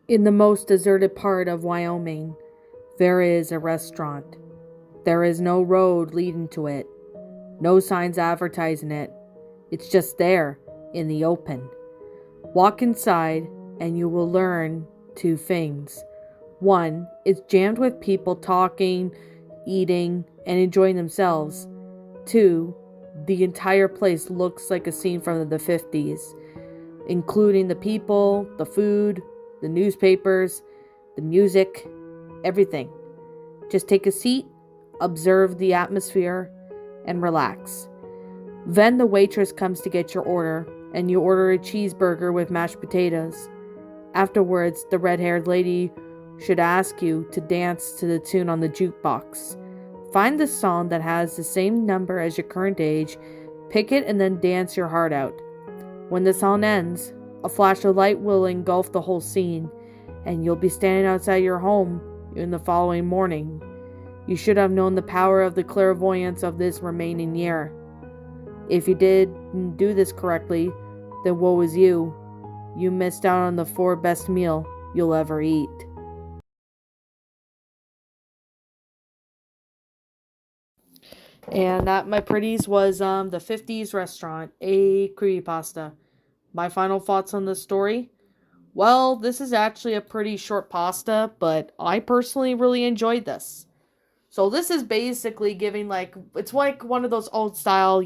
In the most deserted part of Wyoming, there is a restaurant. There is no road leading to it, no signs advertising it. It's just there, in the open. Walk inside, and you will learn two things. One, it's jammed with people talking, eating, and enjoying themselves. Two, the entire place looks like a scene from the 50s, including the people, the food, the newspapers, the music, everything. Just take a seat, observe the atmosphere, and relax. Then the waitress comes to get your order, and you order a cheeseburger with mashed potatoes. Afterwards, the red-haired lady should ask you to dance to the tune on the jukebox. Find the song that has the same number as your current age, pick it, and then dance your heart out. When the song ends, a flash of light will engulf the whole scene, and you'll be standing outside your home in the following morning. You should have known the power of the clairvoyance of this remaining year. If you didn't do this correctly, then woe is you. You missed out on the 4 best meal you'll ever eat. And that, my pretties, was the 50s Restaurant, a creepypasta. My final thoughts on this story? Well, this is actually a pretty short pasta, but I personally really enjoyed this. So this is basically giving it's like one of those old style,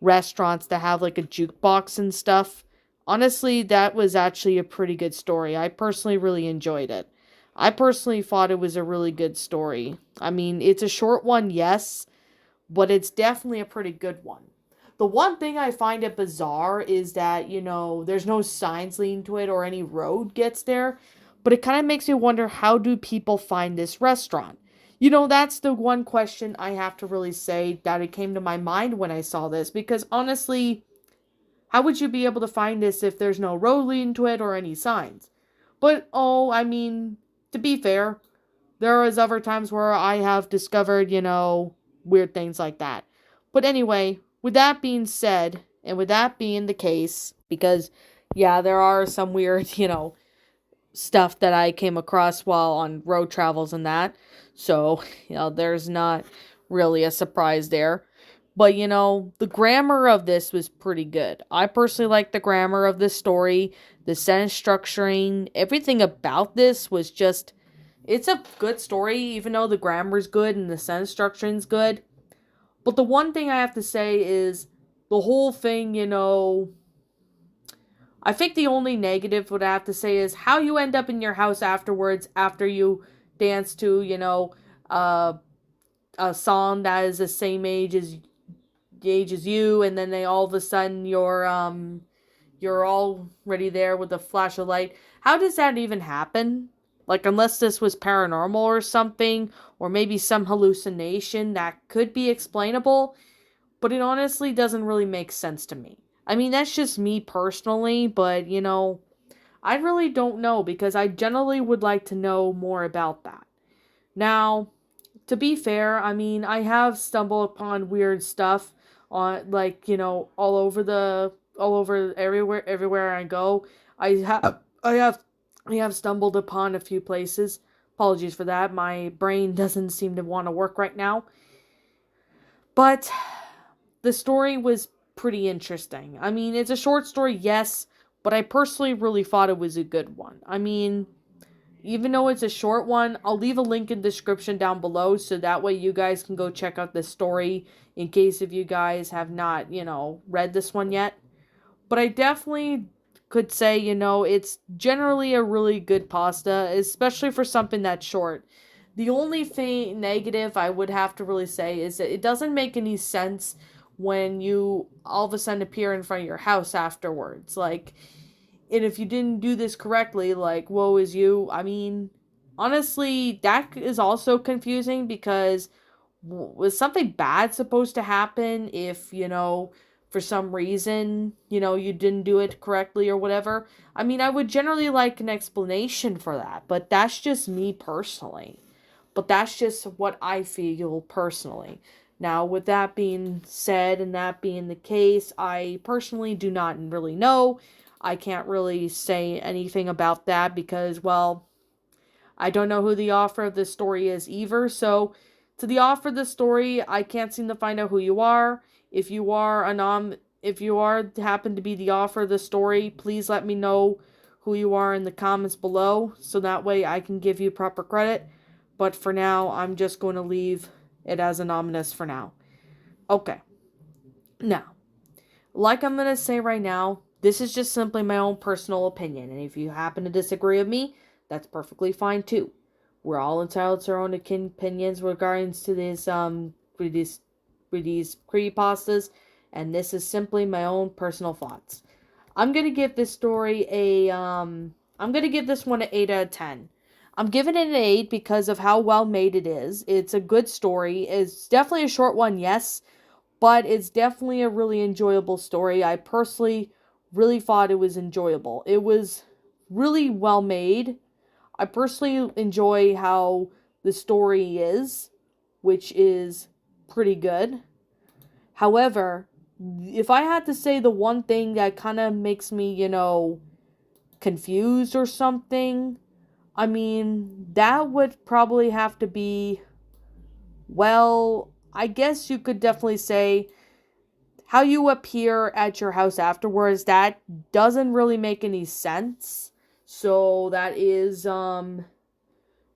restaurants that have like a jukebox and stuff. Honestly, that was actually a pretty good story. I personally really enjoyed it. I personally thought it was a really good story. I mean, it's a short one, yes, but it's definitely a pretty good one. The one thing I find it bizarre is that, there's no signs leading to it or any road gets there, but it kind of makes me wonder, how do people find this restaurant? That's the one question I have to really say that it came to my mind when I saw this, because honestly, how would you be able to find this if there's no road leading to it or any signs? But, I mean, to be fair, there is other times where I have discovered, weird things like that. But anyway, with that being said, and with that being the case, because, yeah, there are some weird, stuff that I came across while on road travels and that. So, there's not really a surprise there. But, the grammar of this was pretty good. I personally like the grammar of this story, the sentence structuring, everything about this was just, it's a good story, even though the grammar's good and the sentence structuring's good. But the one thing I have to say is the whole thing, I think the only negative what I have to say is how you end up in your house afterwards after you dance to, a song that is the same age as you, and then they all of a sudden you're already there with a flash of light. How does that even happen? Like, unless this was paranormal or something, or maybe some hallucination that could be explainable, but it honestly doesn't really make sense to me. I mean, that's just me personally, but, I really don't know, because I generally would like to know more about that. Now, to be fair, I mean, I have stumbled upon weird stuff on, all over everywhere I go. I have stumbled upon a few places. Apologies for that. My brain doesn't seem to want to work right now. But the story was pretty interesting. I mean, it's a short story, yes, but I personally really thought it was a good one. I mean, even though it's a short one, I'll leave a link in the description down below so that way you guys can go check out this story in case if you guys have not, read this one yet. But I definitely could say, it's generally a really good pasta, especially for something that's short. The only thing negative I would have to really say is that it doesn't make any sense when you all of a sudden appear in front of your house afterwards. And if you didn't do this correctly, woe is you. I mean, honestly, that is also confusing because was something bad supposed to happen if, for some reason, you didn't do it correctly or whatever? I mean, I would generally like an explanation for that, but that's just me personally. But that's just what I feel personally. Now, with that being said and that being the case, I personally do not really know. I can't really say anything about that because, well, I don't know who the author of this story is either. So, to the author of the story, I can't seem to find out who you are. If you are happen to be the author of the story, please let me know who you are in the comments below, so that way I can give you proper credit. But for now, I'm just going to leave it as anonymous for now. Okay. Now, like I'm going to say right now, this is just simply my own personal opinion. And if you happen to disagree with me, that's perfectly fine too. We're all entitled to our own opinions regarding to these creepypastas. And this is simply my own personal thoughts. I'm going to give this story I'm going to give this one an 8 out of 10. I'm giving it an 8 because of how well made it is. It's a good story. It's definitely a short one, yes, but it's definitely a really enjoyable story. I personally really thought it was enjoyable. It was really well made. I personally enjoy how the story is, which is pretty good. However, if I had to say the one thing that kind of makes me, confused or something, I mean, that would probably have to be, well, I guess you could definitely say how you appear at your house afterwards. That doesn't really make any sense. So that is,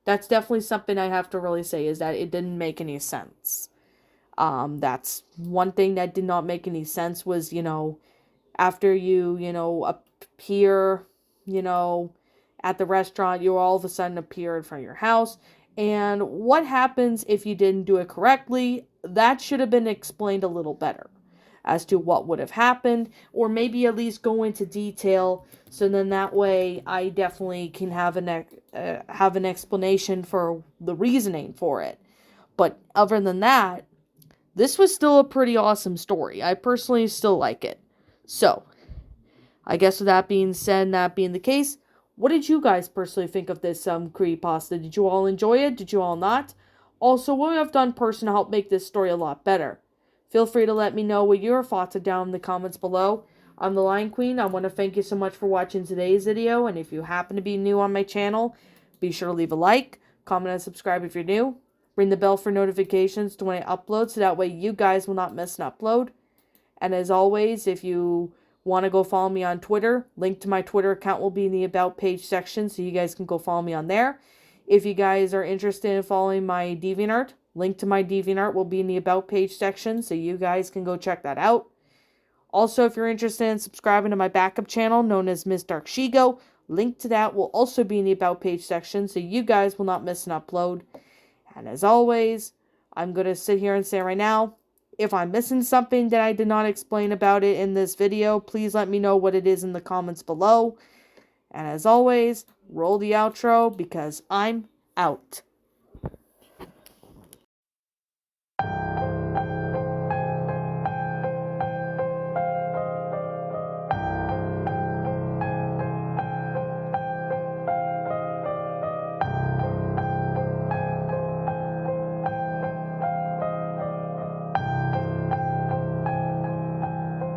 that's definitely something I have to really say, is that it didn't make any sense. That's one thing that did not make any sense was, after you, appear, at the restaurant, you all of a sudden appear in front of your house. And what happens if you didn't do it correctly? That should have been explained a little better as to what would have happened, or maybe at least go into detail, so then that way I definitely can have an explanation for the reasoning for it. But other than that, this was still a pretty awesome story. I personally still like it. So, I guess with that being said, and that being the case, what did you guys personally think of this creepypasta? Did you all enjoy it? Did you all not? Also, what have done personally to help make this story a lot better? Feel free to let me know what your thoughts are down in the comments below. I'm the Lion Queen. I want to thank you so much for watching today's video. And if you happen to be new on my channel, be sure to leave a like, comment, and subscribe if you're new. Ring the bell for notifications to when I upload, so that way you guys will not miss an upload. And as always, if you want to go follow me on Twitter, link to my Twitter account will be in the About page section, so you guys can go follow me on there. If you guys are interested in following my DeviantArt, link to my DeviantArt will be in the About page section, so you guys can go check that out. Also, if you're interested in subscribing to my backup channel known as Miss Dark Shigo, link to that will also be in the About page section, so you guys will not miss an upload. And as always, I'm going to sit here and say right now, if I'm missing something that I did not explain about it in this video, please let me know what it is in the comments below. And as always, roll the outro because I'm out.